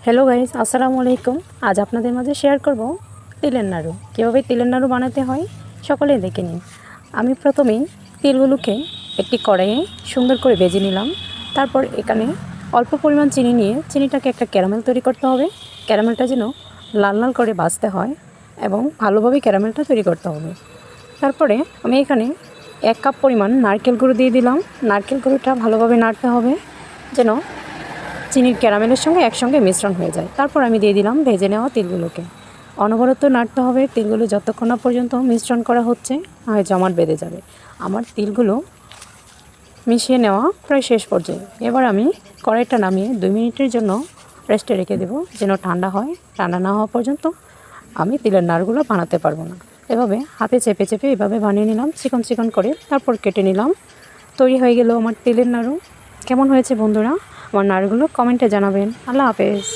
Hello guys, আসসালামু আলাইকুম। আজ আপনাদের মাঝে শেয়ার করব তিলের নাড়ু। কীভাবে তিলের নাড়ু বানাতে হয় সকলেই দেখে নিন। আমি প্রথমেই তিলগুলোকে একটি কড়াইয়ে সুন্দর করে ভেজে নিলাম। তারপর এখানে অল্প পরিমাণ চিনি নিয়ে চিনিটাকে একটা ক্যারামেল তৈরি করতে হবে। ক্যারামেলটা যেন লাল লাল করে ভাজতে হয় এবং ভালোভাবে ক্যারামেলটা তৈরি করতে হবে। তারপরে আমি এখানে 1 কাপ পরিমাণ নারকেল গুঁড়ো দিয়ে দিলাম। নারকেল গুঁড়োটা ভালোভাবে নাড়তে হবে যেন চিনির ক্যারামেলের সঙ্গে একসঙ্গে মিশ্রণ হয়ে যায়। তারপর আমি দিয়ে দিলাম ভেজে নেওয়া তিলগুলোকে। অনবরত নাড়তে হবে। তিলগুলো যতক্ষণ না পর্যন্ত মিশ্রণ করা হচ্ছে হয় জমাট বেঁধে যাবে। আমার তিলগুলো মিশিয়ে নেওয়া প্রায় শেষ পর্যায়ে। এবার আমি কড়াইটা নামিয়ে 2 মিনিটের জন্য রেস্টে রেখে দেবো যেন ঠান্ডা হয়। ঠান্ডা না হওয়া পর্যন্ত আমি তিলের নাড়ুগুলো বানাতে পারবো না। এভাবে হাতে চেপে চেপে এভাবে বানিয়ে নিলাম চিকন চিকন করে। তারপর কেটে নিলাম। তৈরি হয়ে গেল আমার তিলের নাড়ু। কেমন হয়েছে বন্ধুরা? আমার নাড়ুগুলো কমেন্টে জানাবেন। আল্লাহ হাফেজ।